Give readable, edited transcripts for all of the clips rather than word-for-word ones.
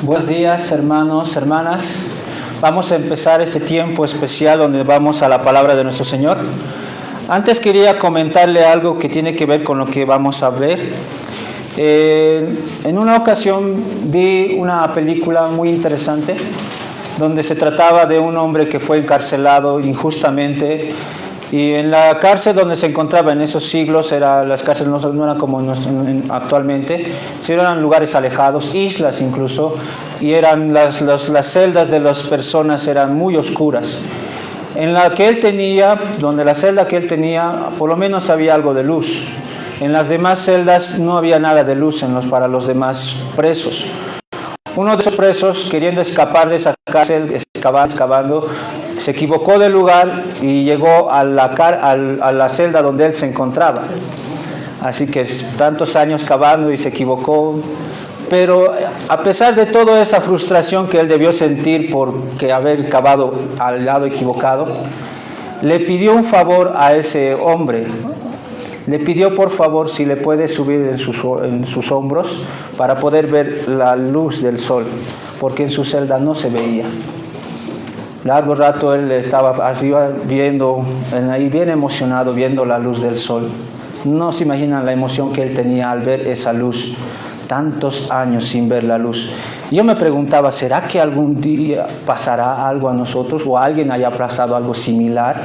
Buenos días, hermanos, hermanas. Vamos a empezar este tiempo especial donde vamos a la palabra de nuestro Señor. Antes quería comentarle algo que tiene que ver con lo que vamos a ver. En una ocasión vi una película muy interesante donde se trataba de un hombre que fue encarcelado injustamente. Y en la cárcel donde se encontraba en esos siglos, las cárceles no eran como actualmente, sino eran lugares alejados, islas incluso, y eran las celdas de las personas eran muy oscuras. En la que él tenía, donde la celda que él tenía, por lo menos había algo de luz. En las demás celdas no había nada de luz para los demás presos. Uno de esos presos, queriendo escapar de esa cárcel, excavando, se equivocó del lugar y llegó a la celda donde él se encontraba. Así que tantos años cavando y se equivocó. Pero a pesar de toda esa frustración que él debió sentir por haber cavado al lado equivocado, le pidió un favor a ese hombre. Le pidió por favor si le puede subir en sus hombros para poder ver la luz del sol, porque en su celda no se veía. Largo rato él estaba así viendo, ahí bien emocionado, viendo la luz del sol. No se imaginan la emoción que él tenía al ver esa luz, tantos años sin ver la luz. Yo me preguntaba, ¿será que algún día pasará algo a nosotros o alguien haya pasado algo similar?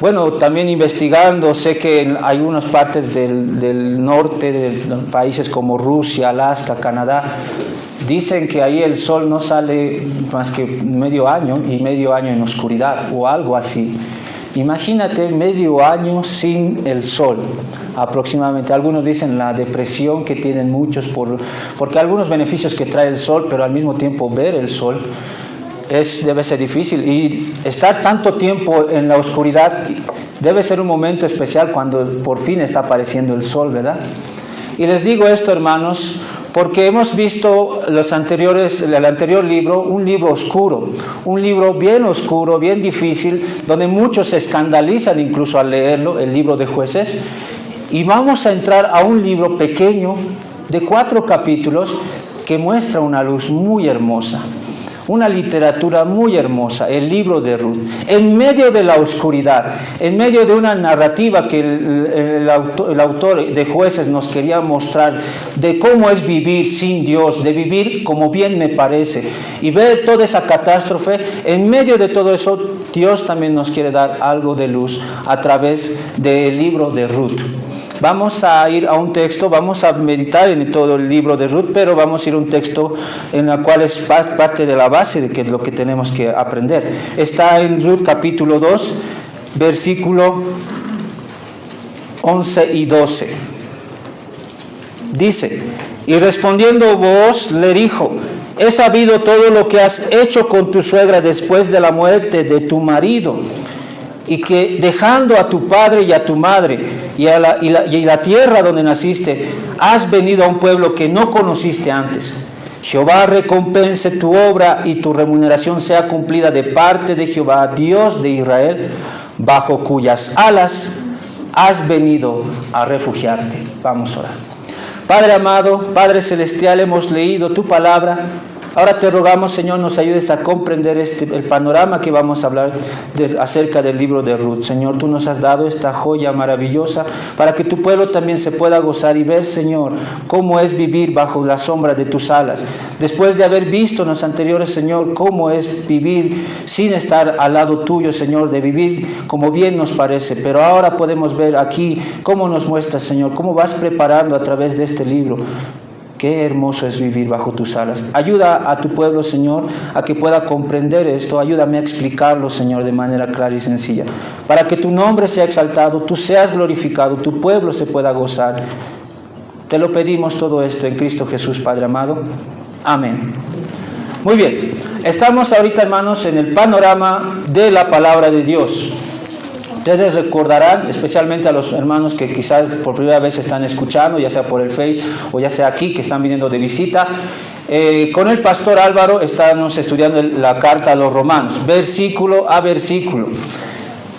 Bueno, también investigando, sé que en algunas partes del norte, de países como Rusia, Alaska, Canadá, dicen que ahí el sol no sale más que medio año en oscuridad o algo así. Imagínate medio año sin el sol, aproximadamente. Algunos dicen la depresión que tienen muchos porque algunos beneficios que trae el sol, pero al mismo tiempo ver el sol debe ser difícil, y estar tanto tiempo en la oscuridad debe ser un momento especial cuando por fin está apareciendo el sol, ¿verdad? Y les digo esto, hermanos, porque hemos visto el anterior libro, un libro oscuro, un libro bien oscuro, bien difícil, donde muchos se escandalizan incluso al leerlo, el libro de Jueces, y vamos a entrar a un libro pequeño de 4 capítulos que muestra una luz muy hermosa. Una literatura muy hermosa, el libro de Ruth, en medio de la oscuridad, en medio de una narrativa que el autor de Jueces nos quería mostrar de cómo es vivir sin Dios, de vivir como bien me parece, y ver toda esa catástrofe. En medio de todo eso, Dios también nos quiere dar algo de luz a través del libro de Ruth. Vamos a ir a un texto, vamos a meditar en todo el libro de Ruth, pero vamos a ir a un texto en el cual es parte de la base de lo que tenemos que aprender. Está en Ruth capítulo 2, versículo 11 y 12. Dice: y respondiendo Booz le dijo: he sabido todo lo que has hecho con tu suegra después de la muerte de tu marido, y que dejando a tu padre y a tu madre y la tierra donde naciste, has venido a un pueblo que no conociste antes. Jehová recompense tu obra y tu remuneración sea cumplida de parte de Jehová, Dios de Israel, bajo cuyas alas has venido a refugiarte. Vamos a orar. Padre amado, Padre celestial, hemos leído tu palabra. Ahora te rogamos, Señor, nos ayudes a comprender el panorama que vamos a hablar acerca del libro de Ruth. Señor, tú nos has dado esta joya maravillosa para que tu pueblo también se pueda gozar y ver, Señor, cómo es vivir bajo la sombra de tus alas. Después de haber visto en los anteriores, Señor, cómo es vivir sin estar al lado tuyo, Señor, de vivir como bien nos parece. Pero ahora podemos ver aquí cómo nos muestras, Señor, cómo vas preparando a través de este libro. Qué hermoso es vivir bajo tus alas. Ayuda a tu pueblo, Señor, a que pueda comprender esto. Ayúdame a explicarlo, Señor, de manera clara y sencilla, para que tu nombre sea exaltado, tú seas glorificado, tu pueblo se pueda gozar. Te lo pedimos todo esto en Cristo Jesús, Padre amado. Amén. Muy bien, estamos ahorita, hermanos, en el panorama de la palabra de Dios. Ustedes recordarán, especialmente a los hermanos que quizás por primera vez están escuchando, ya sea por el Face o ya sea aquí, que están viniendo de visita, con el pastor Álvaro estamos estudiando la carta a los Romanos, versículo a versículo.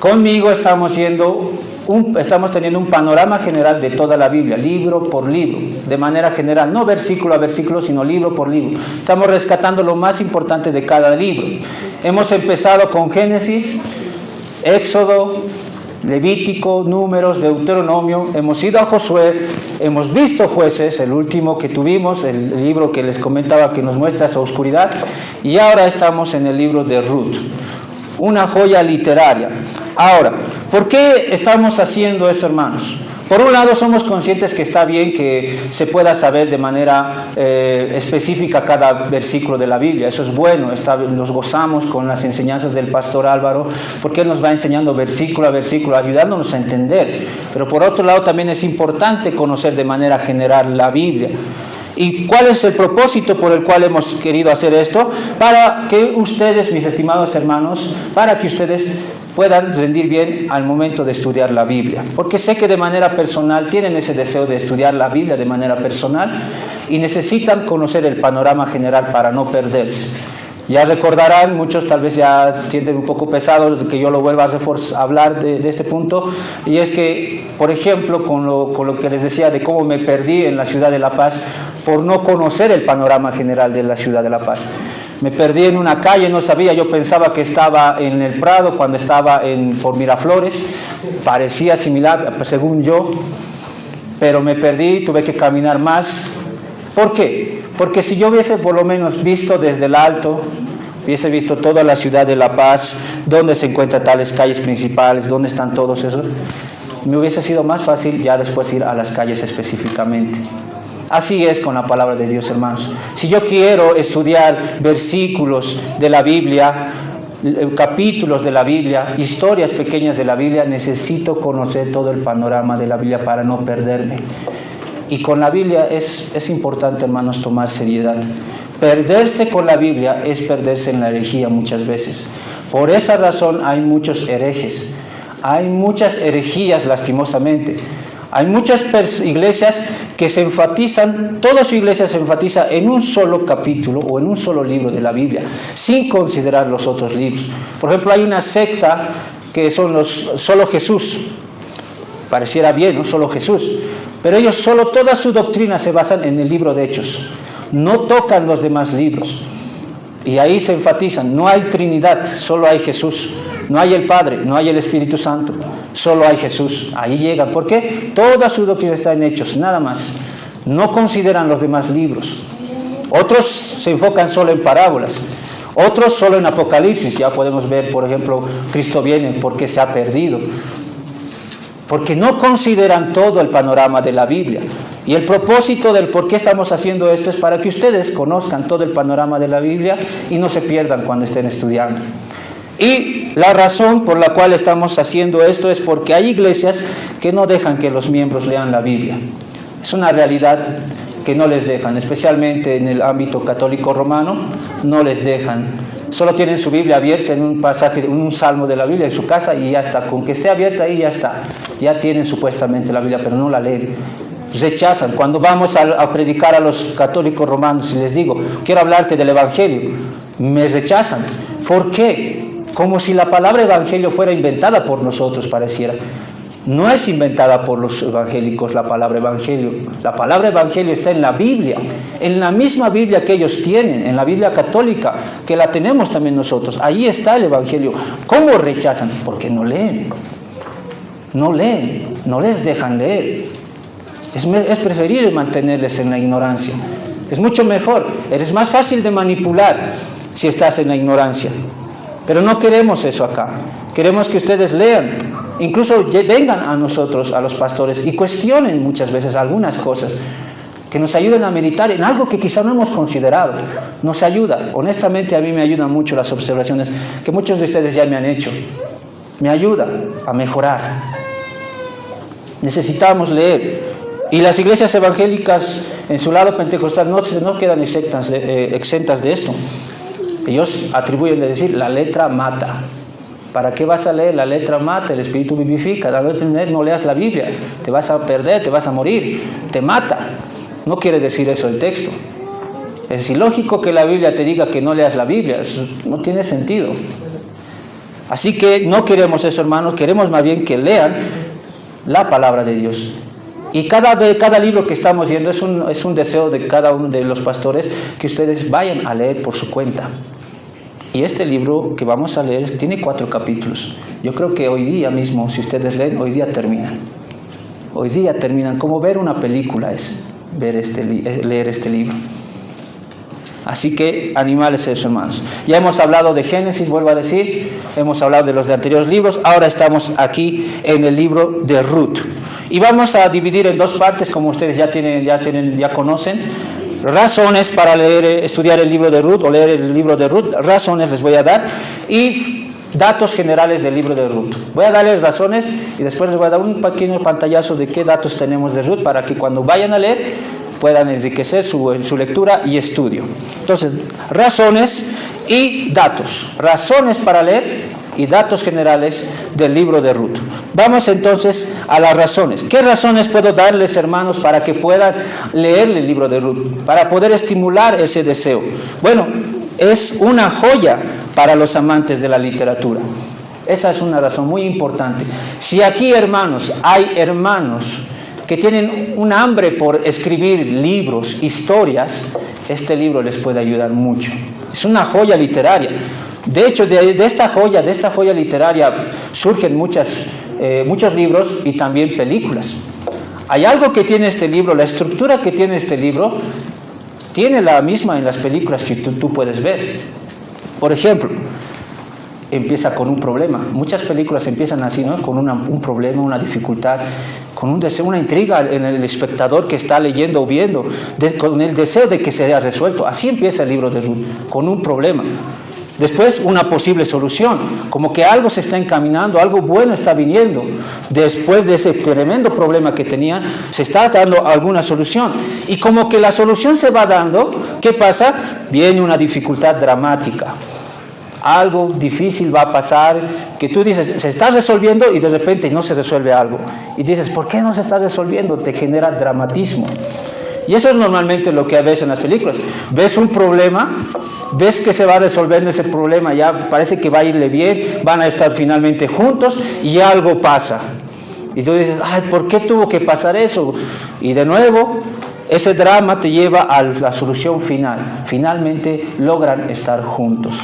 Conmigo estamos teniendo un panorama general de toda la Biblia, libro por libro, de manera general, no versículo a versículo, sino libro por libro. Estamos rescatando lo más importante de cada libro. Hemos empezado con Génesis, Éxodo, Levítico, Números, Deuteronomio, hemos ido a Josué, hemos visto Jueces, el último que tuvimos, el libro que les comentaba que nos muestra esa oscuridad, y ahora estamos en el libro de Ruth, una joya literaria. Ahora, ¿por qué estamos haciendo esto, hermanos? Por un lado, somos conscientes que está bien que se pueda saber de manera específica cada versículo de la Biblia. Eso es bueno, nos gozamos con las enseñanzas del pastor Álvaro, porque él nos va enseñando versículo a versículo, ayudándonos a entender. Pero por otro lado, también es importante conocer de manera general la Biblia. ¿Y cuál es el propósito por el cual hemos querido hacer esto? Para que ustedes, mis estimados hermanos, para que ustedes puedan rendir bien al momento de estudiar la Biblia. Porque sé que de manera personal tienen ese deseo de estudiar la Biblia de manera personal y necesitan conocer el panorama general para no perderse. Ya recordarán, muchos tal vez ya sienten un poco pesado que yo lo vuelva a hablar de este punto, y es que, por ejemplo, con lo que les decía de cómo me perdí en la ciudad de La Paz por no conocer el panorama general de la ciudad de La Paz. Me perdí en una calle, no sabía, yo pensaba que estaba en el Prado cuando estaba por Miraflores, parecía similar, según yo, pero me perdí, tuve que caminar más. ¿Por qué? Porque si yo hubiese por lo menos visto desde el alto, hubiese visto toda la ciudad de La Paz, dónde se encuentran tales calles principales, dónde están todos esos, me hubiese sido más fácil ya después ir a las calles específicamente. Así es con la palabra de Dios, hermanos. Si yo quiero estudiar versículos de la Biblia, capítulos de la Biblia, historias pequeñas de la Biblia, necesito conocer todo el panorama de la Biblia para no perderme. Y con la Biblia es importante, hermanos, tomar seriedad. Perderse con la Biblia es perderse en la herejía muchas veces. Por esa razón hay muchos herejes. Hay muchas herejías, lastimosamente. Hay muchas iglesias que se enfatizan, toda su iglesia se enfatiza en un solo capítulo o en un solo libro de la Biblia, sin considerar los otros libros. Por ejemplo, hay una secta que son los solo Jesús. Pareciera bien, ¿no? Solo Jesús. Pero ellos toda su doctrina se basan en el libro de Hechos. No tocan los demás libros. Y ahí se enfatizan, no hay Trinidad, solo hay Jesús. No hay el Padre, no hay el Espíritu Santo, solo hay Jesús. Ahí llegan. ¿Por qué? Toda su doctrina está en Hechos, nada más. No consideran los demás libros. Otros se enfocan solo en parábolas. Otros solo en Apocalipsis. Ya podemos ver, por ejemplo, Cristo viene porque se ha perdido. Porque no consideran todo el panorama de la Biblia. Y el propósito del por qué estamos haciendo esto es para que ustedes conozcan todo el panorama de la Biblia y no se pierdan cuando estén estudiando. Y la razón por la cual estamos haciendo esto es porque hay iglesias que no dejan que los miembros lean la Biblia. Es una realidad que no les dejan, especialmente en el ámbito católico romano, no les dejan. Solo tienen su Biblia abierta en un pasaje, en un salmo de la Biblia en su casa y ya está. Con que esté abierta ahí ya está. Ya tienen supuestamente la Biblia, pero no la leen. Rechazan. Cuando vamos a predicar a los católicos romanos y les digo, quiero hablarte del Evangelio, me rechazan. ¿Por qué? Como si la palabra evangelio fuera inventada por nosotros, pareciera. No es inventada por los evangélicos la palabra evangelio. La palabra evangelio está en la Biblia, en la misma Biblia que ellos tienen, en la Biblia católica, que la tenemos también nosotros. Ahí está el evangelio. ¿Cómo rechazan? Porque no leen. No leen, no les dejan leer. Es preferible mantenerles en la ignorancia. Es mucho mejor, eres más fácil de manipular si estás en la ignorancia. Pero no queremos eso acá. Queremos que ustedes lean. Incluso vengan a nosotros, a los pastores, y cuestionen muchas veces algunas cosas. Que nos ayuden a meditar en algo que quizá no hemos considerado. Nos ayuda. Honestamente a mí me ayudan mucho las observaciones que muchos de ustedes ya me han hecho. Me ayuda a mejorar. Necesitamos leer. Y las iglesias evangélicas en su lado pentecostal no quedan exentas de esto. Ellos atribuyen de decir, la letra mata. ¿Para qué vas a leer? La letra mata, el espíritu vivifica. A veces no leas la Biblia, te vas a perder, te vas a morir, te mata. No quiere decir eso el texto. Es ilógico que la Biblia te diga que no leas la Biblia, eso no tiene sentido. Así que no queremos eso, hermanos, queremos más bien que lean la palabra de Dios. Y cada libro que estamos viendo es un deseo de cada uno de los pastores que ustedes vayan a leer por su cuenta. Y este libro que vamos a leer tiene 4 capítulos. Yo creo que hoy día mismo, si ustedes leen, hoy día terminan. Hoy día terminan, como ver una película es leer este libro. Así que animales eso, hermanos. Ya hemos hablado de Génesis, vuelvo a decir, hemos hablado de los de anteriores libros, ahora estamos aquí en el libro de Ruth. Y vamos a dividir en 2 partes, como ustedes ya conocen. Razones para estudiar el libro de Ruth o leer el libro de Ruth, razones les voy a dar, y datos generales del libro de Ruth. Voy a darles razones y después les voy a dar un pequeño pantallazo de qué datos tenemos de Ruth para que cuando vayan a leer puedan enriquecer su lectura y estudio. Entonces, razones y datos. Razones para leer y datos generales del libro de Ruth. Vamos entonces a las razones. ¿Qué razones puedo darles, hermanos, para que puedan leer el libro de Ruth? Para poder estimular ese deseo. Bueno, es una joya para los amantes de la literatura. Esa es una razón muy importante. Si aquí, hermanos, hay hermanos que tienen un hambre por escribir libros, historias, este libro les puede ayudar mucho. Es una joya literaria. De hecho, de esta joya literaria surgen muchos libros y también películas. Hay algo que tiene este libro, la estructura que tiene este libro, tiene la misma en las películas que tú puedes ver. Por ejemplo, empieza con un problema. Muchas películas empiezan así, ¿no? Con un problema, una dificultad, con un deseo, una intriga en el espectador que está leyendo o viendo, con el deseo de que se haya resuelto. Así empieza el libro de Ruth, con un problema. Después una posible solución, como que algo se está encaminando, algo bueno está viniendo. Después de ese tremendo problema que tenían, se está dando alguna solución. Y como que la solución se va dando, ¿qué pasa? Viene una dificultad dramática. Algo difícil va a pasar, que tú dices, se está resolviendo y de repente no se resuelve algo. Y dices, ¿por qué no se está resolviendo? Te genera dramatismo. Y eso es normalmente lo que ves en las películas. Ves un problema, ves que se va resolviendo ese problema, ya parece que va a irle bien, van a estar finalmente juntos y algo pasa. Y tú dices, ay, ¿por qué tuvo que pasar eso? Y de nuevo, ese drama te lleva a la solución final. Finalmente logran estar juntos.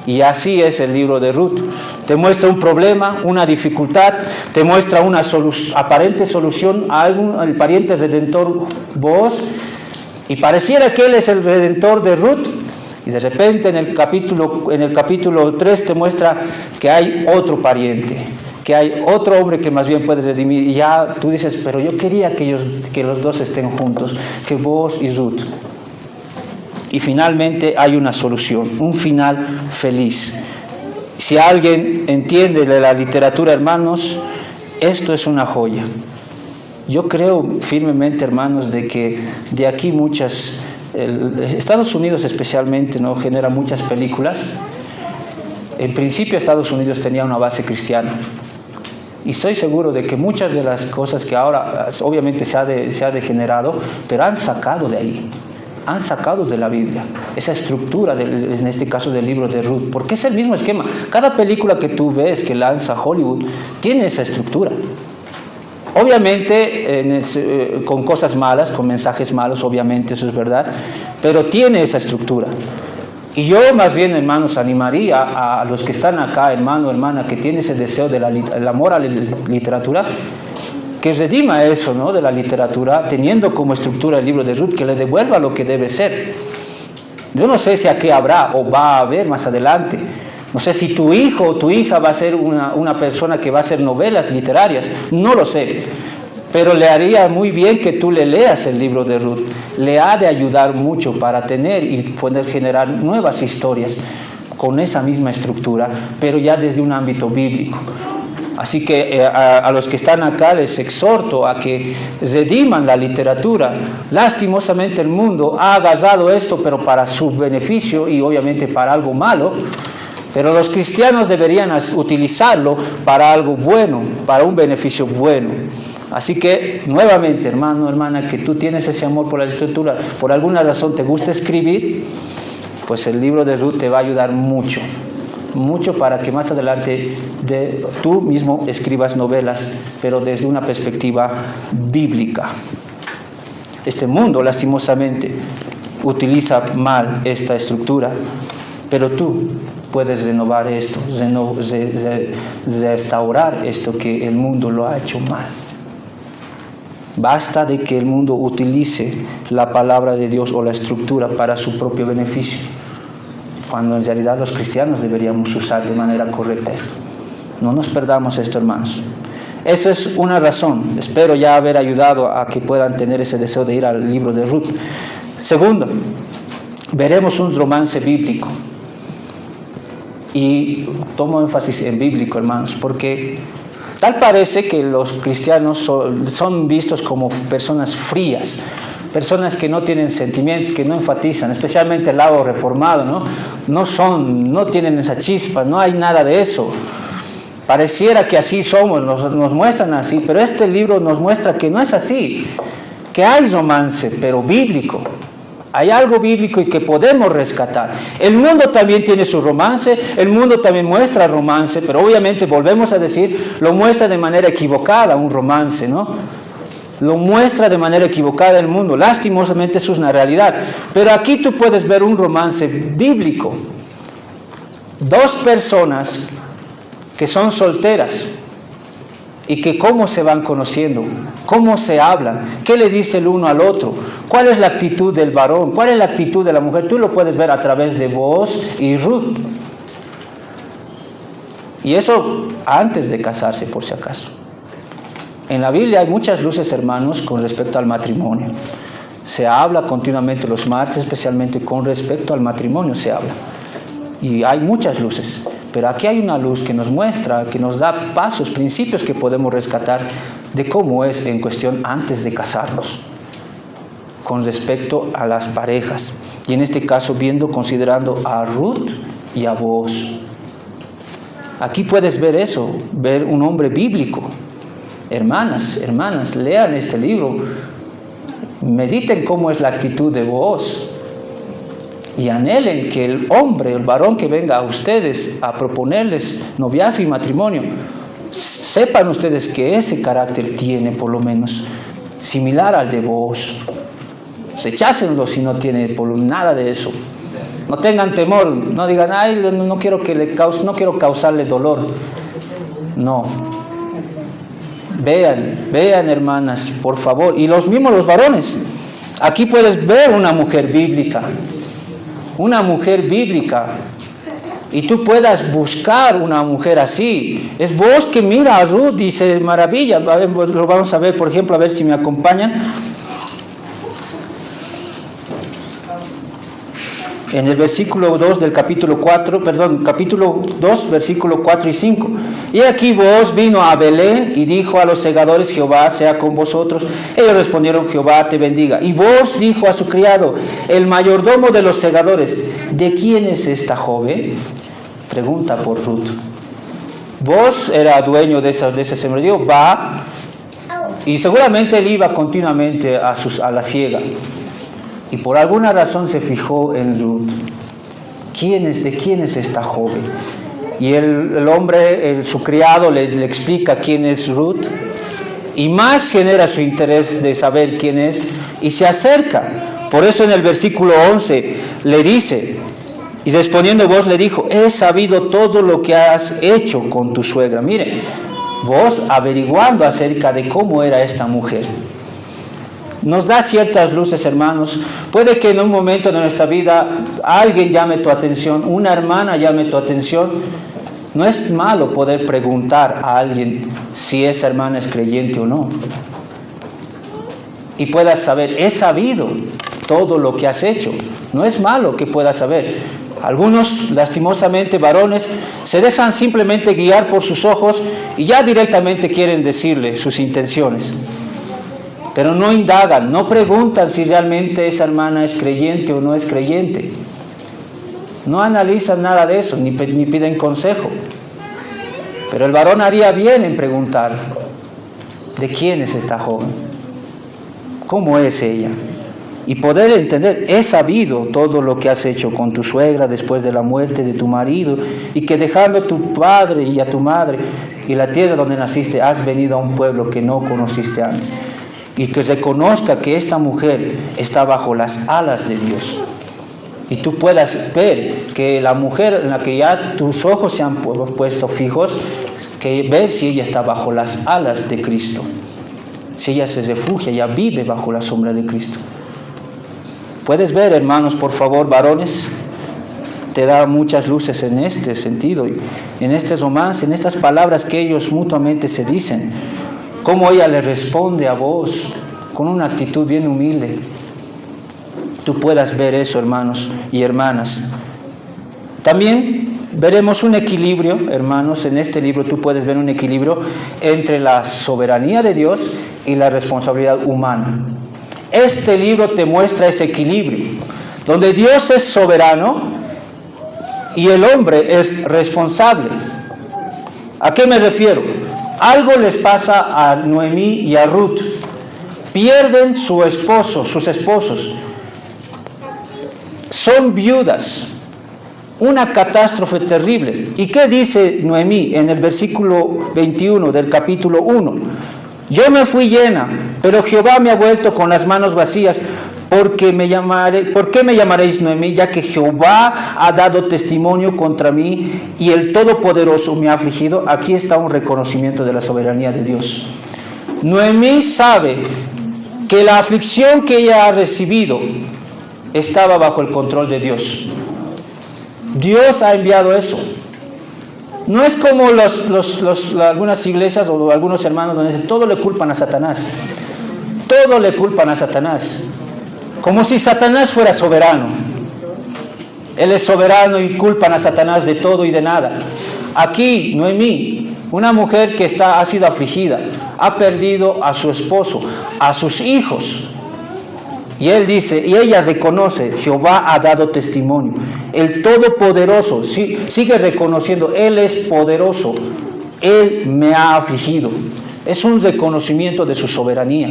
Y así es el libro de Ruth. Te muestra un problema, una dificultad, te muestra una aparente solución a el pariente redentor Booz, y pareciera que él es el redentor de Ruth, y de repente en el capítulo 3 te muestra que hay otro pariente, que hay otro hombre que más bien puede redimir, y ya tú dices, pero yo quería que los dos estén juntos, que Booz y Ruth. Y finalmente hay una solución, un final feliz. Si alguien entiende de la literatura, hermanos, esto es una joya. Yo creo firmemente, hermanos, de que de aquí Estados Unidos especialmente, ¿no?, genera muchas películas. En principio Estados Unidos tenía una base cristiana. Y estoy seguro de que muchas de las cosas que ahora obviamente se ha degenerado, pero han sacado de ahí. Han sacado de la Biblia esa estructura, en este caso del libro de Ruth, porque es el mismo esquema. Cada película que tú ves que lanza Hollywood tiene esa estructura. Obviamente con cosas malas, con mensajes malos, obviamente eso es verdad, pero tiene esa estructura. Y yo más bien, hermanos, animaría a los que están acá, hermano, hermana, que tiene ese deseo del amor a la literatura, que redima eso, ¿no?, de la literatura, teniendo como estructura el libro de Ruth, que le devuelva lo que debe ser. Yo no sé si aquí habrá o va a haber más adelante. No sé si tu hijo o tu hija va a ser una persona que va a hacer novelas literarias. No lo sé. Pero le haría muy bien que tú le leas el libro de Ruth. Le ha de ayudar mucho para tener y poder generar nuevas historias con esa misma estructura, pero ya desde un ámbito bíblico. Así que a los que están acá les exhorto a que rediman la literatura. Lastimosamente el mundo ha agarrado esto, pero para su beneficio y obviamente para algo malo. Pero los cristianos deberían utilizarlo para algo bueno, para un beneficio bueno. Así que, nuevamente, hermano, hermana, que tú tienes ese amor por la literatura, por alguna razón te gusta escribir, pues el libro de Ruth te va a ayudar mucho. mucho para que más adelante tú mismo escribas novelas, pero desde una perspectiva bíblica. Este mundo, lastimosamente, utiliza mal esta estructura, pero tú puedes renovar esto, restaurar esto que el mundo lo ha hecho mal. Basta de que el mundo utilice la palabra de Dios o la estructura para su propio beneficio, cuando en realidad los cristianos deberíamos usar de manera correcta esto. No nos perdamos esto, hermanos. Eso es una razón. Espero ya haber ayudado a que puedan tener ese deseo de ir al libro de Ruth. Segundo, veremos un romance bíblico. Y tomo énfasis en bíblico, hermanos, porque tal parece que los cristianos son vistos como personas frías, personas que no tienen sentimientos, que no enfatizan, especialmente el lado reformado, ¿no? No tienen esa chispa, no hay nada de eso. Pareciera que así somos, nos muestran así, pero este libro nos muestra que no es así, que hay romance, pero bíblico. Hay algo bíblico y que podemos rescatar. El mundo también tiene su romance, el mundo también muestra romance, pero obviamente volvemos a decir, lo muestra de manera equivocada un romance, ¿no? Lo muestra de manera equivocada el mundo. Lastimosamente eso es una realidad. Pero aquí tú puedes ver un romance bíblico. Dos personas que son solteras y que cómo se van conociendo, cómo se hablan, qué le dice el uno al otro, cuál es la actitud del varón, cuál es la actitud de la mujer. Tú lo puedes ver a través de Booz y Ruth. Y eso antes de casarse, por si acaso. En la Biblia hay muchas luces, hermanos, con respecto al matrimonio. Se habla continuamente los martes, especialmente con respecto al matrimonio se habla. Y hay muchas luces. Pero aquí hay una luz que nos muestra, que nos da pasos, principios que podemos rescatar de cómo es en cuestión antes de casarnos, con respecto a las parejas. Y en este caso, considerando a Ruth y a Booz. Aquí puedes ver eso, ver un hombre bíblico. Hermanas, lean este libro, mediten cómo es la actitud de Booz y anhelen que el hombre, el varón que venga a ustedes a proponerles noviazgo y matrimonio, sepan ustedes que ese carácter tiene por lo menos similar al de Booz. Rechácenlo si no tiene nada de eso. No tengan temor, no digan, ay, no quiero causarle dolor. No. Vean, hermanas, por favor. Y los varones. Aquí puedes ver una mujer bíblica. Una mujer bíblica. Y tú puedas buscar una mujer así. Es Booz que mira a Ruth y se maravilla. Lo vamos a ver, por ejemplo, a ver si me acompañan. En el versículo 2 del capítulo 2, versículo 4 y 5. Y aquí Booz vino a Belén y dijo a los segadores, Jehová sea con vosotros. Ellos respondieron, Jehová te bendiga. Y Booz dijo a su criado, el mayordomo de los segadores, ¿de quién es esta joven? Pregunta por Ruth. Booz era dueño de ese sembradío, va, y seguramente él iba continuamente a la siega. Y por alguna razón se fijó en Ruth. ¿De quién es esta joven? Y el hombre, su criado, le explica quién es Ruth. Y más genera su interés de saber quién es. Y se acerca. Por eso en el versículo 11 le dice, y respondiendo Booz le dijo, he sabido todo lo que has hecho con tu suegra. Mire, Booz averiguando acerca de cómo era esta mujer. Nos da ciertas luces, hermanos. Puede que en un momento de nuestra vida alguien llame tu atención, una hermana llame tu atención. No es malo poder preguntar a alguien si esa hermana es creyente o no. Y puedas saber, he sabido todo lo que has hecho. No es malo que puedas saber. Algunos, lastimosamente, varones, se dejan simplemente guiar por sus ojos y ya directamente quieren decirle sus intenciones. Pero no indagan, no preguntan si realmente esa hermana es creyente o no es creyente. No analizan nada de eso, ni piden consejo. Pero el varón haría bien en preguntar, ¿de quién es esta joven? ¿Cómo es ella? y poder entender, he sabido todo lo que has hecho con tu suegra después de la muerte de tu marido, y que dejando a tu padre y a tu madre y la tierra donde naciste, has venido a un pueblo que no conociste antes. Y que reconozca que esta mujer está bajo las alas de Dios. Y tú puedas ver que la mujer en la que ya tus ojos se han puesto fijos, que ver si ella está bajo las alas de Cristo. Si ella se refugia, ella vive bajo la sombra de Cristo. Puedes ver, hermanos, por favor, varones, te da muchas luces en este sentido, en este romance, en estas palabras que ellos mutuamente se dicen, cómo ella le responde a vos con una actitud bien humilde. Tú puedas ver eso, hermanos y hermanas. También veremos un equilibrio, hermanos, en este libro tú puedes ver un equilibrio entre la soberanía de Dios y la responsabilidad humana. Este libro te muestra ese equilibrio, donde Dios es soberano y el hombre es responsable. ¿A qué me refiero? Algo les pasa a Noemí y a Ruth. Pierden sus esposos. Son viudas. Una catástrofe terrible. ¿Y qué dice Noemí en el versículo 21 del capítulo 1? Yo me fui llena, pero Jehová me ha vuelto con las manos vacías. ¿Por qué me llamaréis Noemí? Ya que Jehová ha dado testimonio contra mí y el Todopoderoso me ha afligido. Aquí está un reconocimiento de la soberanía de Dios. Noemí sabe que la aflicción que ella ha recibido estaba bajo el control de Dios. Dios ha enviado eso. No es como algunas iglesias o algunos hermanos donde dicen, todo le culpan a Satanás. Todo le culpan a Satanás. Como si Satanás fuera soberano. Él es soberano y culpan a Satanás de todo y de nada. Aquí, Noemí, una mujer que ha sido afligida, ha perdido a su esposo, a sus hijos. Y él dice, y ella reconoce, Jehová ha dado testimonio. El Todopoderoso sigue reconociendo, Él es poderoso. Él me ha afligido. Es un reconocimiento de su soberanía.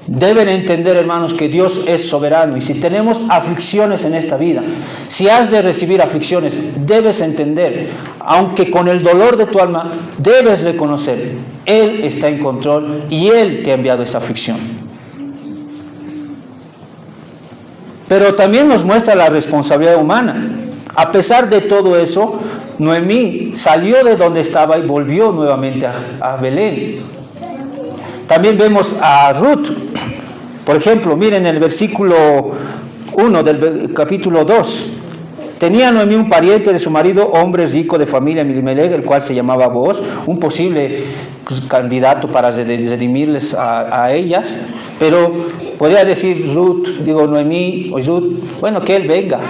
Deben entender, hermanos, que Dios es soberano. Y si tenemos aflicciones en esta vida, si has de recibir aflicciones, debes entender, aunque con el dolor de tu alma, debes reconocer, Él está en control y Él te ha enviado esa aflicción. Pero también nos muestra la responsabilidad humana. A pesar de todo eso, Noemí salió de donde estaba y volvió nuevamente a Belén. También vemos a Ruth. Por ejemplo, miren el versículo 1 del capítulo 2. Tenía Noemí un pariente de su marido, hombre rico de familia, Elimelech, el cual se llamaba Booz, un posible candidato para redimirles a ellas. Pero podría decir Noemí o Ruth, bueno, que él venga.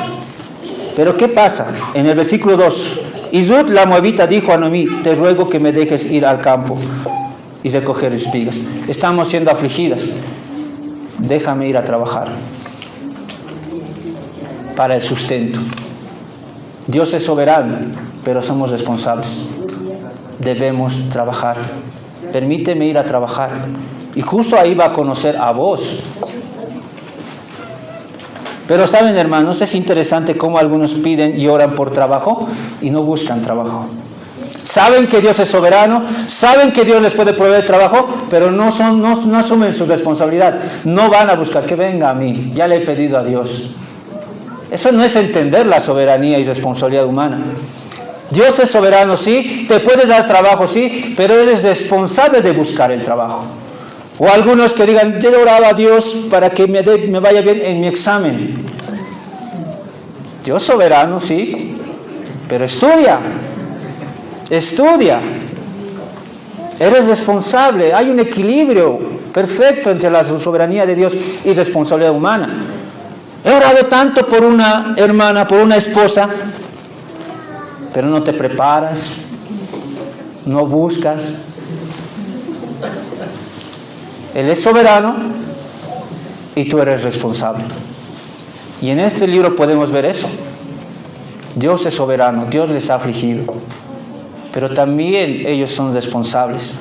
Pero ¿qué pasa? En el versículo 2, y Ruth la moabita dijo a Noemí, te ruego que me dejes ir al campo y recoger espigas. Estamos siendo afligidas. Déjame ir a trabajar para el sustento. Dios es soberano, pero somos responsables. Debemos trabajar. Permíteme ir a trabajar. Y justo ahí va a conocer a vos. Pero saben, hermanos, es interesante cómo algunos piden y oran por trabajo y no buscan trabajo. Saben que Dios es soberano, saben que Dios les puede proveer trabajo, pero no asumen su responsabilidad. No van a buscar que venga a mí, ya le he pedido a Dios. Eso no es entender la soberanía y responsabilidad humana. Dios es soberano, sí, te puede dar trabajo, sí, pero eres responsable de buscar el trabajo. O algunos que digan, yo he orado a Dios para que me vaya bien en mi examen. Dios soberano, sí, pero estudia. Eres responsable. Hay un equilibrio perfecto entre la soberanía de Dios y responsabilidad humana. He orado tanto por una hermana, por una esposa, pero no te preparas, no buscas. Él es soberano y tú eres responsable. Y en este libro podemos ver eso. Dios es soberano, Dios les ha afligido, pero también ellos son responsables.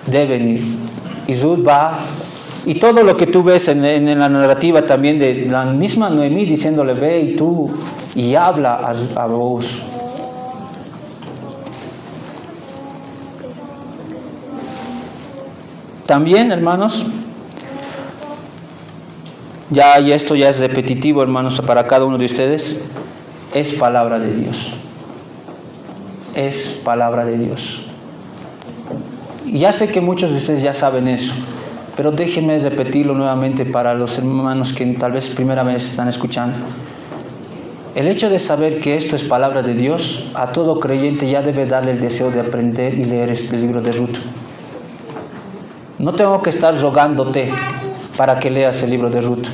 Deben ir. y Ruth va, y todo lo que tú ves en la narrativa también de la misma Noemí diciéndole, ve y tú, y habla a Boaz. También, hermanos, y esto ya es repetitivo, hermanos, para cada uno de ustedes, es palabra de Dios. Es palabra de Dios. Y ya sé que muchos de ustedes ya saben eso, pero déjenme repetirlo nuevamente para los hermanos que tal vez primera vez están escuchando. El hecho de saber que esto es palabra de Dios, a todo creyente ya debe darle el deseo de aprender y leer el libro de Ruth. No tengo que estar rogándote para que leas el libro de Ruth.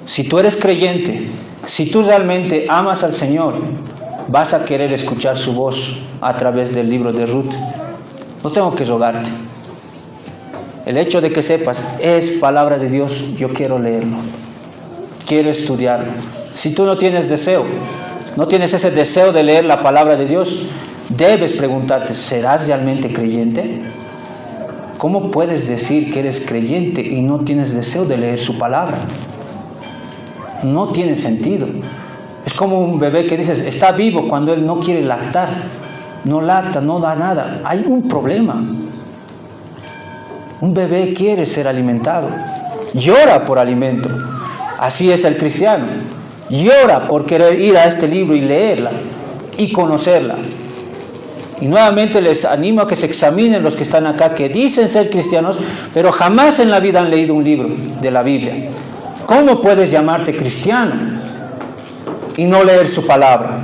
Si tú eres creyente, si tú realmente amas al Señor, vas a querer escuchar su voz a través del libro de Ruth. No tengo que rogarte. El hecho de que sepas, es palabra de Dios, yo quiero leerlo, quiero estudiarlo. Si tú no tienes deseo, no tienes ese deseo de leer la palabra de Dios, debes preguntarte, ¿serás realmente creyente? ¿Cómo puedes decir que eres creyente y no tienes deseo de leer su palabra? No tiene sentido. Es como un bebé que dices, está vivo cuando él no quiere lactar. No lacta, no da nada. Hay un problema. Un bebé quiere ser alimentado. Llora por alimento. Así es el cristiano. Llora por querer ir a este libro y leerla y conocerla. Y nuevamente les animo a que se examinen los que están acá, que dicen ser cristianos, pero jamás en la vida han leído un libro de la Biblia. ¿Cómo puedes llamarte cristiano y no leer su palabra?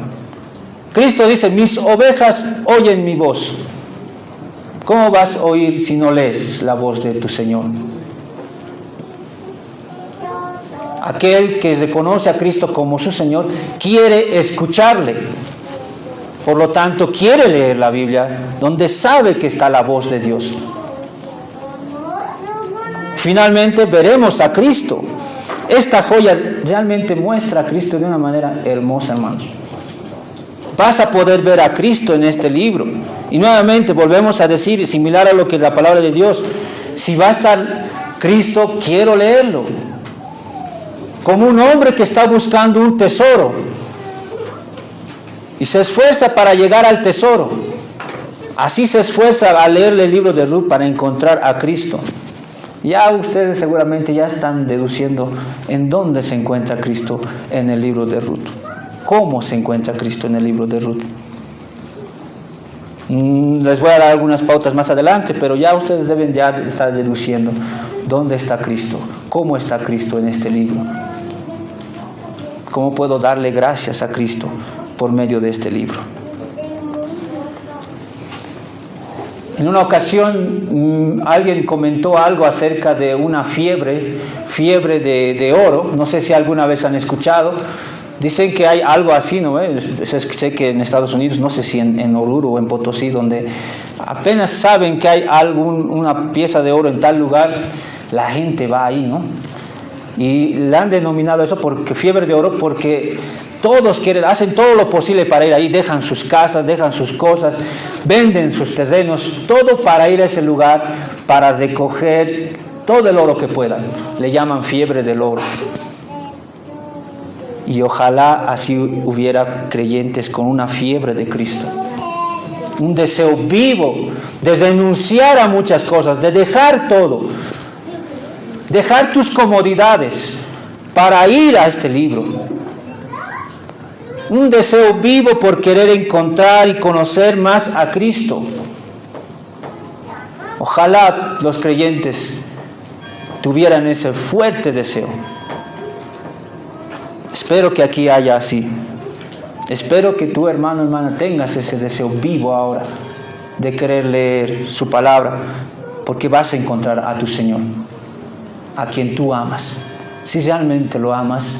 Cristo dice, mis ovejas oyen mi voz. ¿Cómo vas a oír si no lees la voz de tu Señor? Aquel que reconoce a Cristo como su Señor quiere escucharle. Por lo tanto, quiere leer la Biblia donde sabe que está la voz de Dios. Finalmente veremos a Cristo. Esta joya realmente muestra a Cristo de una manera hermosa, hermanos. Vas a poder ver a Cristo en este libro. Y nuevamente volvemos a decir, similar a lo que es la palabra de Dios, si va a estar Cristo, quiero leerlo. Como un hombre que está buscando un tesoro y se esfuerza para llegar al tesoro, así se esfuerza a leer el libro de Ruth para encontrar a Cristo. Ya ustedes seguramente ya están deduciendo en dónde se encuentra Cristo en el libro de Ruth. ¿Cómo se encuentra Cristo en el libro de Ruth? Les voy a dar algunas pautas más adelante, pero ya ustedes deben ya estar deduciendo dónde está Cristo, cómo está Cristo en este libro. ¿Cómo puedo darle gracias a Cristo por medio de este libro? En una ocasión alguien comentó algo acerca de una fiebre de oro. No sé si alguna vez han escuchado. Dicen que hay algo así, ¿no? Sé que en Estados Unidos, no sé si en Oruro o en Potosí, donde apenas saben que hay una pieza de oro en tal lugar, la gente va ahí, ¿no? Y le han denominado eso porque fiebre de oro, porque todos hacen todo lo posible para ir ahí, dejan sus casas, dejan sus cosas, venden sus terrenos, todo para ir a ese lugar, para recoger todo el oro que puedan. Le llaman fiebre del oro. Y ojalá así hubiera creyentes con una fiebre de Cristo. Un deseo vivo de renunciar a muchas cosas, de dejar todo. Dejar tus comodidades para ir a este libro. Un deseo vivo por querer encontrar y conocer más a Cristo. Ojalá los creyentes tuvieran ese fuerte deseo. Espero que aquí haya así. Espero que tu hermano, hermana, tengas ese deseo vivo ahora de querer leer su palabra, porque vas a encontrar a tu Señor, a quien tú amas. Si realmente lo amas,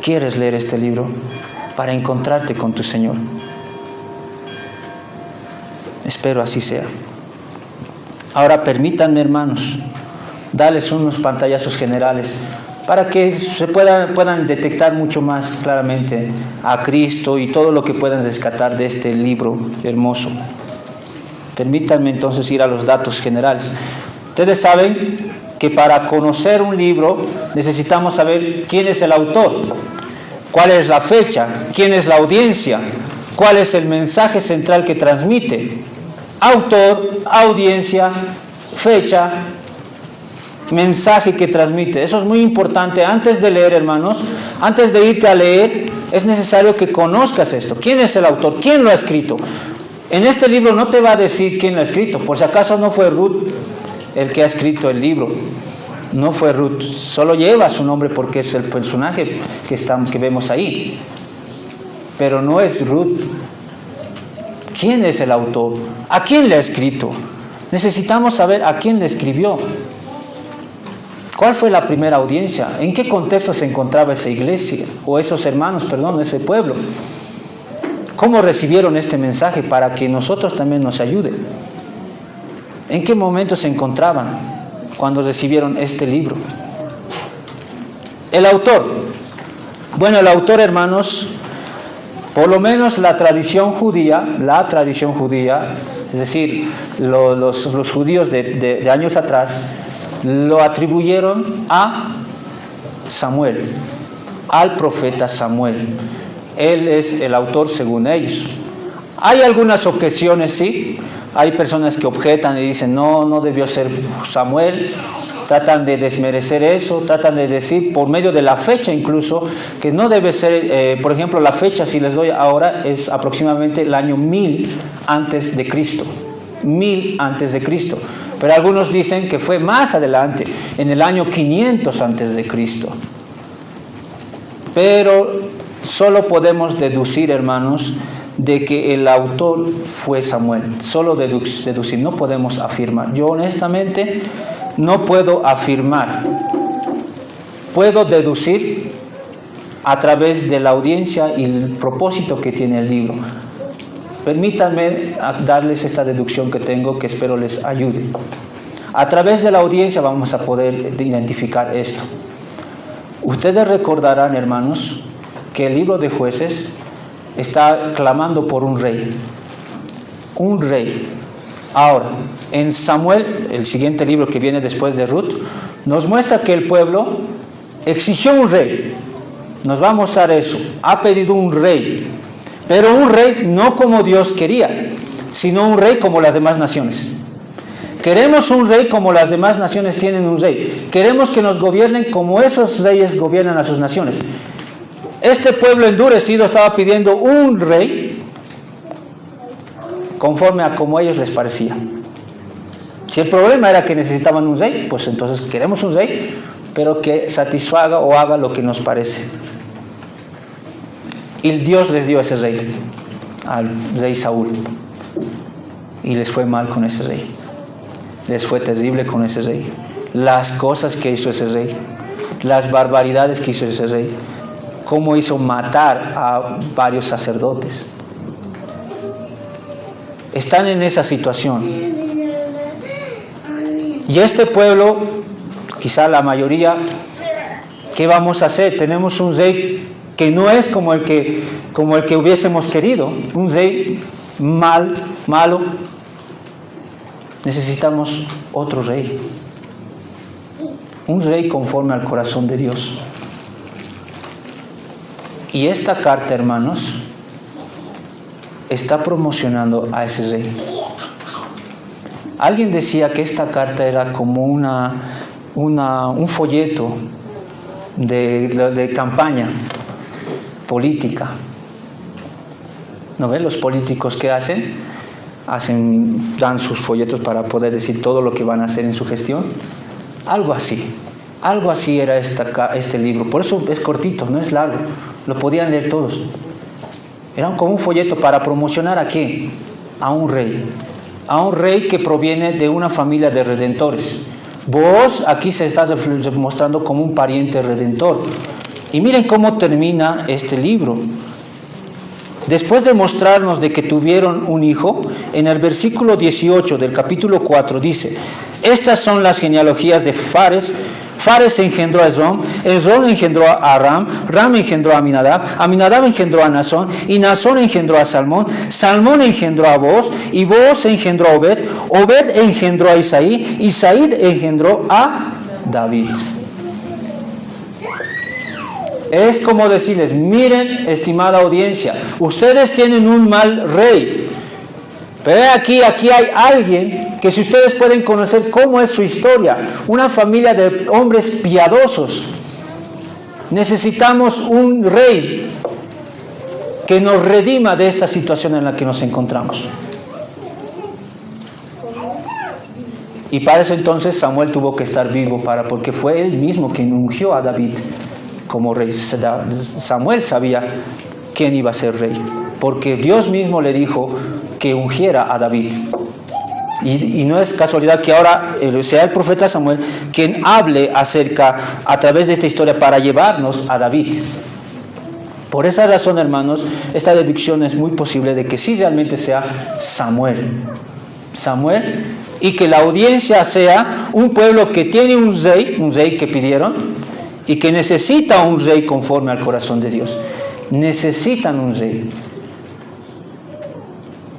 quieres leer este libro para encontrarte con tu Señor. Espero así sea. Ahora permítanme, hermanos, darles unos pantallazos generales para que se puedan detectar mucho más claramente a Cristo y todo lo que puedan rescatar de este libro hermoso. Permítanme entonces ir a los datos generales. Ustedes saben que para conocer un libro necesitamos saber quién es el autor, cuál es la fecha, quién es la audiencia, cuál es el mensaje central que transmite. Autor, audiencia, fecha, mensaje que transmite. Eso es muy importante. Antes de leer, hermanos, antes de irte a leer, es necesario que conozcas esto. ¿Quién es el autor? ¿Quién lo ha escrito? En este libro no te va a decir quién lo ha escrito. Por si acaso no fue Ruth el que ha escrito el libro. No fue Ruth. Solo lleva su nombre porque es el personaje que vemos ahí. Pero no es Ruth. ¿Quién es el autor? ¿A quién le ha escrito? Necesitamos saber a quién le escribió. ¿Cuál fue la primera audiencia? ¿En qué contexto se encontraba esa iglesia? O esos hermanos, perdón, ese pueblo. ¿Cómo recibieron este mensaje para que nosotros también nos ayude? ¿En qué momento se encontraban cuando recibieron este libro? El autor. Bueno, el autor, hermanos, por lo menos la tradición judía, es decir, los judíos de años atrás, lo atribuyeron a Samuel, al profeta Samuel. Él es el autor según ellos. Hay algunas objeciones, sí. Hay personas que objetan y dicen, no debió ser Samuel. Tratan de desmerecer eso, tratan de decir, por medio de la fecha incluso, que no debe ser, por ejemplo, la fecha, si les doy ahora, es aproximadamente el año 1000 antes de Cristo. 1000 antes de Cristo. Pero algunos dicen que fue más adelante, en el año 500 antes de Cristo. Pero solo podemos deducir, hermanos, de que el autor fue Samuel. Solo deducir, no podemos afirmar. Yo honestamente no puedo afirmar. Puedo deducir a través de la audiencia y el propósito que tiene el libro. Permítanme darles esta deducción que tengo, que espero les ayude. A través de la audiencia vamos a poder identificar esto. Ustedes recordarán, hermanos, que el libro de Jueces está clamando por un rey. Un rey. Ahora, en Samuel, el siguiente libro que viene después de Ruth, nos muestra que el pueblo exigió un rey. Nos va a mostrar eso. Ha pedido un rey. Pero un rey no como Dios quería, sino un rey como las demás naciones. Queremos un rey como las demás naciones tienen un rey. Queremos que nos gobiernen como esos reyes gobiernan a sus naciones. Este pueblo endurecido estaba pidiendo un rey conforme a como a ellos les parecía. Si el problema era que necesitaban un rey, pues entonces queremos un rey, pero que satisfaga o haga lo que nos parece. Y Dios les dio ese rey, al rey Saúl. Y les fue mal con ese rey. Les fue terrible con ese rey. Las cosas que hizo ese rey, las barbaridades que hizo ese rey, cómo hizo matar a varios sacerdotes. Están en esa situación. Y este pueblo, quizá la mayoría, ¿qué vamos a hacer? Tenemos un rey que no es como el que hubiésemos querido, un rey malo. Necesitamos otro rey, un rey conforme al corazón de Dios. Y esta carta, hermanos, está promocionando a ese rey. Alguien decía que esta carta era como un folleto de campaña política. ¿No ven los políticos que hacen? Dan sus folletos para poder decir todo lo que van a hacer en su gestión. Algo así era este libro. Por eso es cortito, no es largo. Lo podían leer todos. Era como un folleto para promocionar ¿a quién? A un rey que proviene de una familia de redentores. Vos aquí se está mostrando como un pariente redentor. Y miren cómo termina este libro. Después de mostrarnos de que tuvieron un hijo, en el versículo 18 del capítulo 4 dice: estas son las genealogías de Fares. Fares engendró a Esrom, Esrom engendró a Ram, Ram engendró a Aminadab, Aminadab engendró a Nazón, y Nazón engendró a Salmón, Salmón engendró a Boaz, y Boaz engendró a Obed, Obed engendró a Isaí, Isaí engendró a David. Es como decirles, miren, estimada audiencia, ustedes tienen un mal rey, pero aquí hay alguien que si ustedes pueden conocer cómo es su historia, una familia de hombres piadosos. Necesitamos un rey que nos redima de esta situación en la que nos encontramos. Y para eso entonces Samuel tuvo que estar vivo, porque fue él mismo quien ungió a David como rey. Samuel sabía quién iba a ser rey, porque Dios mismo le dijo que ungiera a David. Y no es casualidad que ahora sea el profeta Samuel quien hable a través de esta historia para llevarnos a David. Por esa razón, hermanos, esta deducción es muy posible de que sí realmente sea Samuel, y que la audiencia sea un pueblo que tiene un rey que pidieron, y que necesita un rey conforme al corazón de Dios. Necesitan un rey.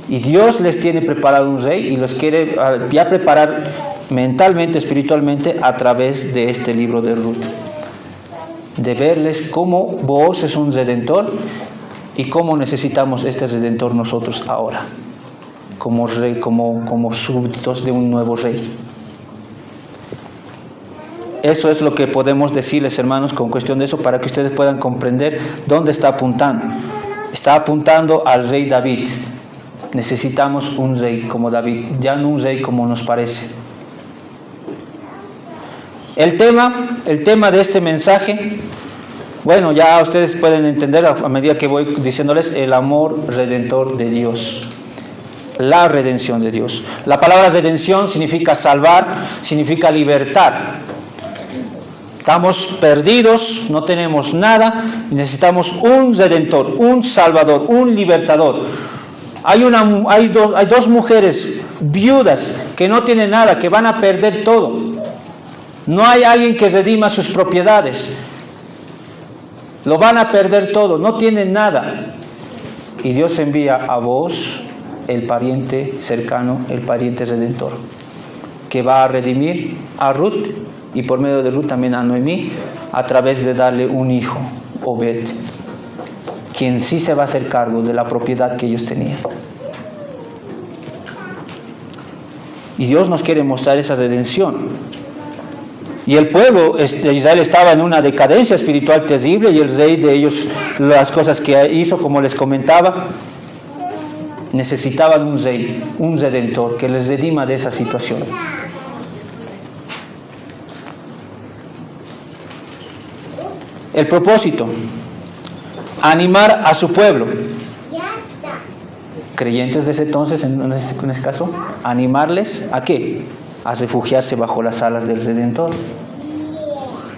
Y Dios les tiene preparado un rey y los quiere ya preparar mentalmente, espiritualmente, a través de este libro de Ruth. De verles cómo Booz es un redentor y cómo necesitamos este redentor nosotros ahora, como rey, como súbditos de un nuevo rey. Eso es lo que podemos decirles, hermanos, con cuestión de eso, para que ustedes puedan comprender dónde está apuntando. Está apuntando al rey David. Necesitamos un rey como David, ya no un rey como nos parece. El tema de este mensaje, bueno, ya ustedes pueden entender a medida que voy diciéndoles el amor redentor de Dios. La redención de Dios. La palabra redención significa salvar, significa libertar. Estamos perdidos, no tenemos nada y necesitamos un redentor, un salvador, un libertador. Hay dos mujeres viudas que no tienen nada, que van a perder todo. No hay alguien que redima sus propiedades. Lo van a perder todo, no tienen nada. Y Dios envía a vos, el pariente cercano, el pariente redentor, que va a redimir a Ruth y por medio de Ruth también a Noemí, a través de darle un hijo, Obed, quien sí se va a hacer cargo de la propiedad que ellos tenían. Y Dios nos quiere mostrar esa redención. Y el pueblo de Israel estaba en una decadencia espiritual terrible, y el rey de ellos, las cosas que hizo, como les comentaba, necesitaban un rey, un redentor, que les redima de esa situación. El propósito: animar a su pueblo, creyentes de ese entonces, en ese caso, animarles ¿a qué? A refugiarse bajo las alas del Redentor.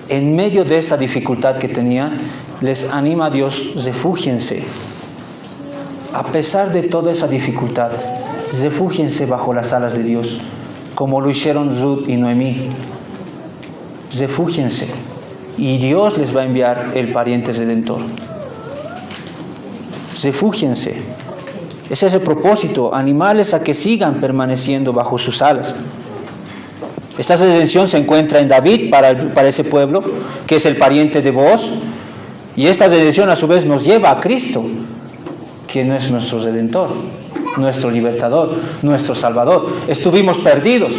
En medio de esta dificultad que tenían, les anima a Dios: refúgiense. A pesar de toda esa dificultad, refúgiense bajo las alas de Dios, como lo hicieron Ruth y Noemí. Refúgiense, y Dios les va a enviar el pariente redentor. Refúgiense. Ese es el propósito: animarles a que sigan permaneciendo bajo sus alas. Esta redención se encuentra en David para ese pueblo, que es el pariente de Booz, y esta redención a su vez nos lleva a Cristo, quien es nuestro redentor, nuestro libertador, nuestro salvador. Estuvimos perdidos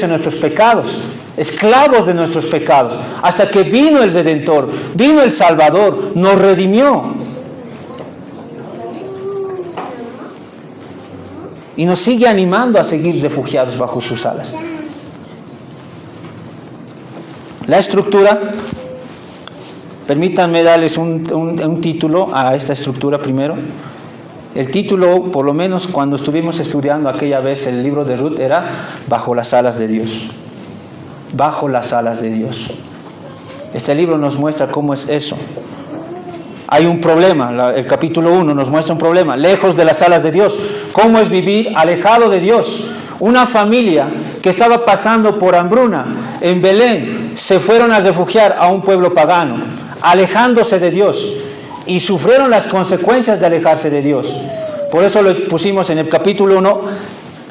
en nuestros pecados, esclavos de nuestros pecados, hasta que vino el redentor, vino el salvador, nos redimió y nos sigue animando a seguir refugiados bajo sus alas. La estructura, permítanme darles un título a esta estructura primero. El título, por lo menos cuando estuvimos estudiando aquella vez el libro de Ruth, era Bajo las alas de Dios. Bajo las alas de Dios. Este libro nos muestra cómo es eso. Hay un problema, el capítulo 1 nos muestra un problema, lejos de las alas de Dios. ¿Cómo es vivir alejado de Dios? Una familia que estaba pasando por hambruna en Belén, se fueron a refugiar a un pueblo pagano, alejándose de Dios, y sufrieron las consecuencias de alejarse de Dios. Por eso lo pusimos en el capítulo 1,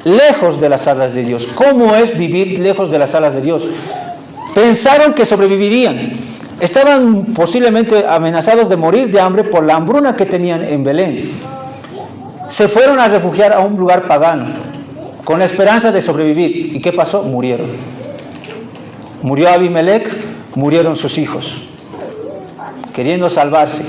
lejos de las alas de Dios. ¿Cómo es vivir lejos de las alas de Dios? Pensaron que sobrevivirían. Estaban posiblemente amenazados de morir de hambre por la hambruna que tenían en Belén. Se fueron a refugiar a un lugar pagano con la esperanza de sobrevivir. ¿Y qué pasó? Murieron. Murió Abimelech, murieron sus hijos, queriendo salvarse.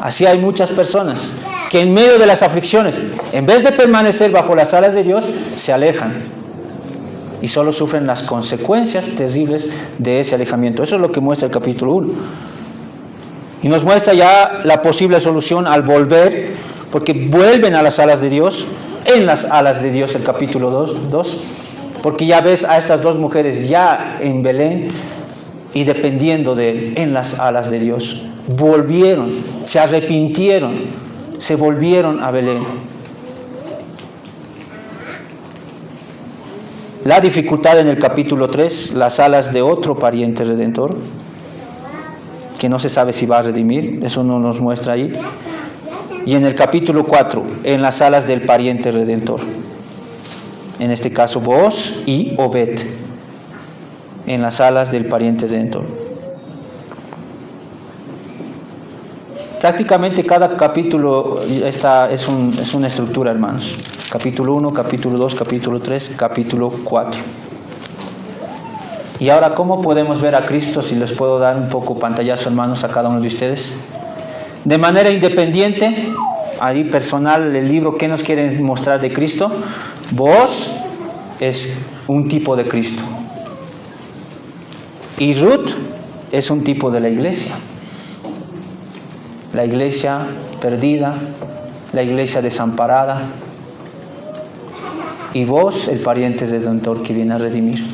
Así hay muchas personas que en medio de las aflicciones, en vez de permanecer bajo las alas de Dios, se alejan y solo sufren las consecuencias terribles de ese alejamiento. Eso es lo que muestra el capítulo 1. Y nos muestra ya la posible solución al volver, porque vuelven a las alas de Dios, en las alas de Dios, el capítulo 2, porque ya ves a estas dos mujeres ya en Belén y dependiendo de Él, en las alas de Dios. Volvieron, se arrepintieron, se volvieron a Belén. La dificultad en el capítulo 3, las alas de otro pariente redentor, que no se sabe si va a redimir, eso no nos muestra ahí. Y en el capítulo 4, en las alas del pariente redentor, en este caso Booz y Obed, en las alas del pariente redentor. Prácticamente cada capítulo es una estructura, hermanos. Capítulo 1, capítulo 2, capítulo 3, capítulo 4. Y ahora, ¿cómo podemos ver a Cristo? Si les puedo dar un poco pantallazo, hermanos, a cada uno de ustedes. De manera independiente, ahí personal, el libro, ¿qué nos quiere mostrar de Cristo? Booz es un tipo de Cristo. Y Ruth es un tipo de la iglesia. La iglesia perdida, la iglesia desamparada. Y Booz, el pariente redentor que viene a redimir.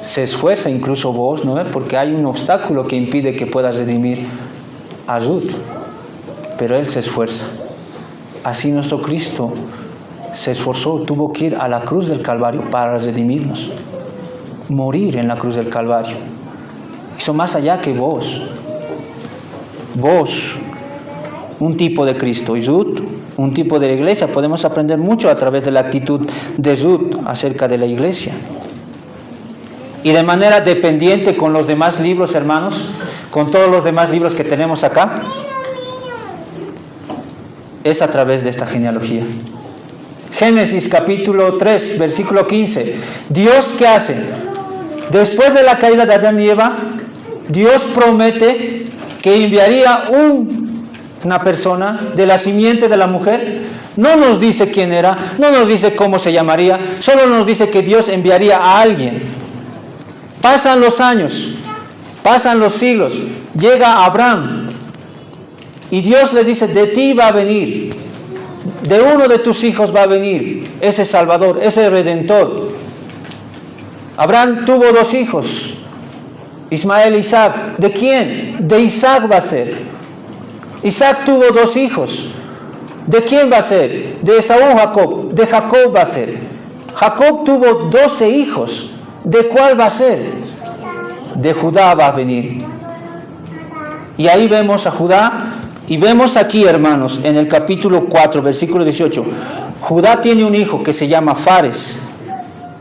Se esfuerza incluso Booz, ¿no? Porque hay un obstáculo que impide que pueda redimir a Ruth. Pero él se esfuerza. Así nuestro Cristo se esforzó, tuvo que ir a la cruz del Calvario para redimirnos. Morir en la cruz del Calvario. Hizo más allá que Booz. Booz, un tipo de Cristo, y Ruth, un tipo de la iglesia. Podemos aprender mucho a través de la actitud de Ruth acerca de la iglesia. Y de manera dependiente con los demás libros, hermanos, con todos los demás libros que tenemos acá, es a través de esta genealogía. Génesis capítulo 3, versículo 15. Dios, ¿qué hace? Después de la caída de Adán y Eva, Dios promete que enviaría una persona de la simiente de la mujer. No nos dice quién era, no nos dice cómo se llamaría, solo nos dice que Dios enviaría a alguien. Pasan los años, pasan los siglos, llega Abraham y Dios le dice, de ti va a venir, de uno de tus hijos va a venir ese Salvador, ese Redentor. Abraham tuvo 2 hijos, Ismael e Isaac. ¿De quién? De Isaac va a ser. Isaac tuvo 2 hijos. ¿De quién va a ser? De Esaú, Jacob. De Jacob va a ser. Jacob tuvo 12 hijos. ¿De cuál va a ser? De Judá va a venir. Y ahí vemos a Judá. Y vemos aquí, hermanos, en el capítulo 4, versículo 18. Judá tiene un hijo que se llama Fares.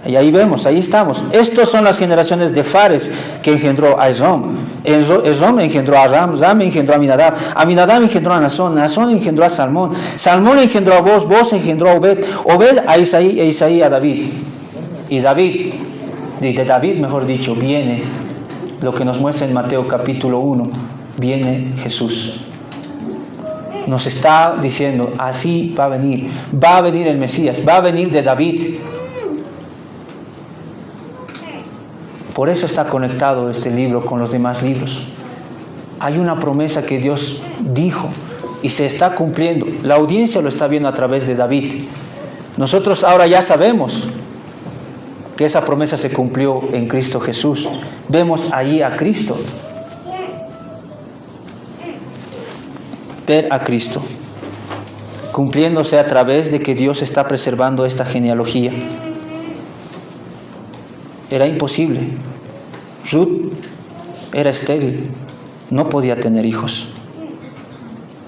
Y ahí vemos, ahí estamos. Estas son las generaciones de Fares que engendró a Esrom. Esrom engendró a Ram, Ram engendró a Aminadab, Aminadab engendró a Nazón, Nazón engendró a Salmón, Salmón engendró a Booz, Booz engendró a Obed, Obed a Isaí, e Isaí a David. Y David, de David mejor dicho, viene lo que nos muestra en Mateo capítulo 1, viene Jesús. Nos está diciendo, así va a venir el Mesías, va a venir de David. Por eso está conectado este libro con los demás libros. Hay una promesa que Dios dijo y se está cumpliendo. La audiencia lo está viendo a través de David. Nosotros ahora ya sabemos que esa promesa se cumplió en Cristo Jesús. Vemos allí a Cristo. Ver a Cristo cumpliéndose a través de que Dios está preservando esta genealogía. Era imposible. Ruth era estéril, no podía tener hijos.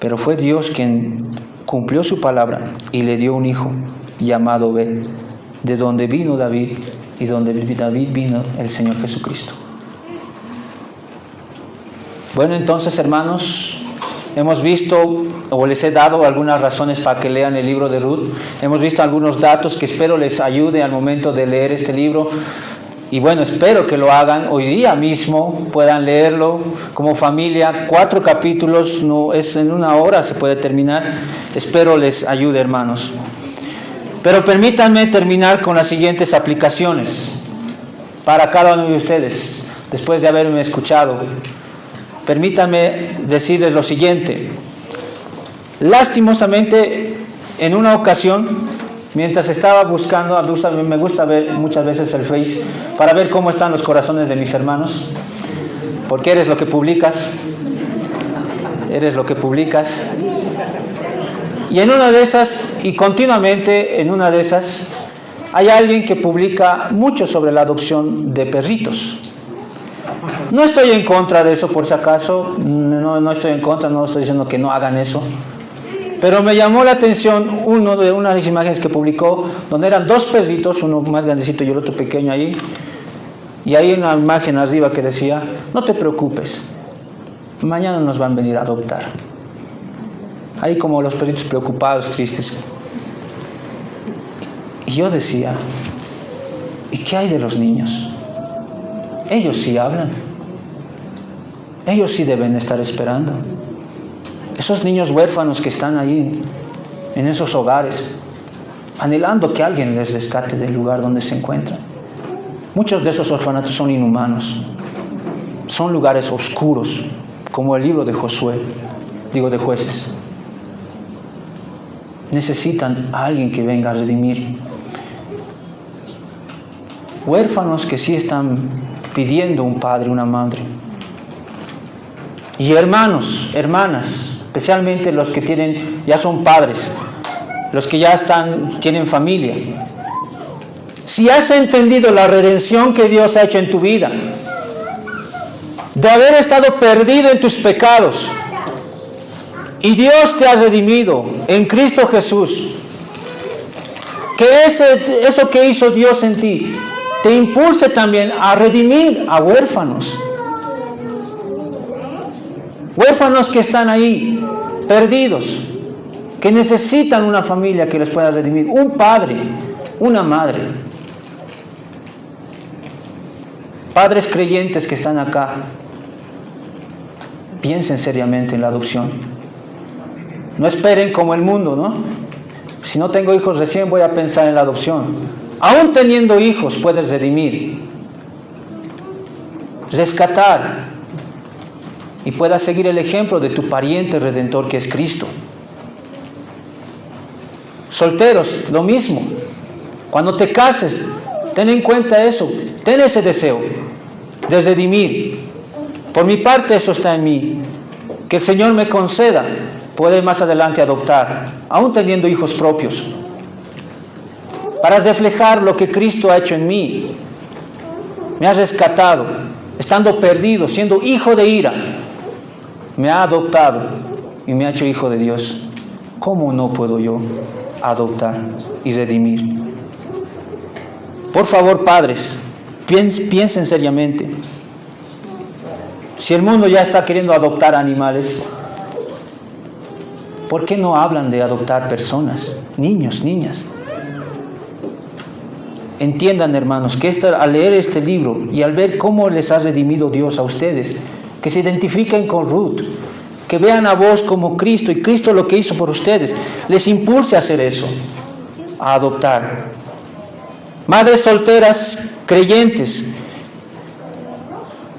Pero fue Dios quien cumplió su palabra y le dio un hijo llamado Obed, de donde vino David y donde David vino el Señor Jesucristo. Bueno, entonces, hermanos, hemos visto, o les he dado algunas razones para que lean el libro de Ruth. Hemos visto algunos datos que espero les ayude al momento de leer este libro. Y bueno, espero que lo hagan hoy día mismo, puedan leerlo como familia. 4 capítulos, no es en 1 hora, se puede terminar. Espero les ayude, hermanos. Pero permítanme terminar con las siguientes aplicaciones para cada uno de ustedes, después de haberme escuchado. Permítanme decirles lo siguiente. Lastimosamente, en una ocasión, mientras estaba buscando, me gusta ver muchas veces el Face para ver cómo están los corazones de mis hermanos, porque eres lo que publicas. Y en una de esas, y continuamente en una de esas, hay alguien que publica mucho sobre la adopción de perritos. No estoy en contra de eso, por si acaso, no estoy en contra, no estoy diciendo que no hagan eso. Pero me llamó la atención una de las imágenes que publicó, donde eran 2 perritos, uno más grandecito y el otro pequeño ahí. Y hay una imagen arriba que decía, no te preocupes, mañana nos van a venir a adoptar. Ahí como los perritos preocupados, tristes. Y yo decía, ¿y qué hay de los niños? Ellos sí hablan. Ellos sí deben estar esperando. Esos niños huérfanos que están ahí, en esos hogares, anhelando que alguien les rescate del lugar donde se encuentran. Muchos de esos orfanatos son inhumanos. Son lugares oscuros, como el libro de de Jueces. Necesitan a alguien que venga a redimir. Huérfanos que sí están pidiendo un padre, una madre. Y hermanos, hermanas, especialmente los que ya son padres, los que ya tienen familia. Si has entendido la redención que Dios ha hecho en tu vida, de haber estado perdido en tus pecados, y Dios te ha redimido en Cristo Jesús, que eso que hizo Dios en ti, te impulse también a redimir a huérfanos. Huérfanos que están ahí, perdidos, que necesitan una familia que les pueda redimir, un padre, una madre. Padres creyentes que están acá, piensen seriamente en la adopción. No esperen como el mundo, ¿no? Si no tengo hijos recién voy a pensar en la adopción. Aún teniendo hijos puedes redimir, rescatar, y puedas seguir el ejemplo de tu pariente redentor que es Cristo. Solteros, lo mismo. Cuando te cases, ten en cuenta eso, ten ese deseo de redimir. Por mi parte eso está en mí. Que el Señor me conceda poder más adelante adoptar, aún teniendo hijos propios, para reflejar lo que Cristo ha hecho en mí. Me ha rescatado, estando perdido, siendo hijo de ira, me ha adoptado y me ha hecho hijo de Dios. ¿Cómo no puedo yo adoptar y redimir? Por favor, padres, piensen seriamente. Si el mundo ya está queriendo adoptar animales, ¿por qué no hablan de adoptar personas, niños, niñas? Entiendan, hermanos, que al leer este libro y al ver cómo les ha redimido Dios a ustedes, que se identifiquen con Ruth, que vean a vos como Cristo y Cristo lo que hizo por ustedes, les impulse a hacer eso, a adoptar. Madres solteras creyentes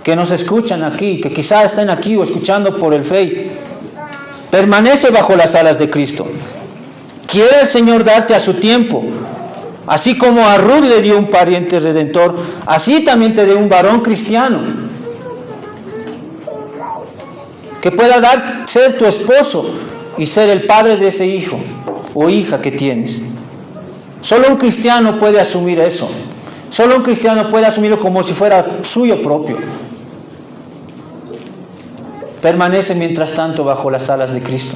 que nos escuchan aquí, que quizás estén aquí o escuchando por el Face, permanece bajo las alas de Cristo. Quiere el Señor darte a su tiempo. Así como a Ruth le dio un pariente redentor, así también te dio un varón cristiano que pueda ser tu esposo y ser el padre de ese hijo o hija que tienes. Solo un cristiano puede asumir eso. Solo un cristiano puede asumirlo como si fuera suyo propio. Permanece mientras tanto bajo las alas de Cristo.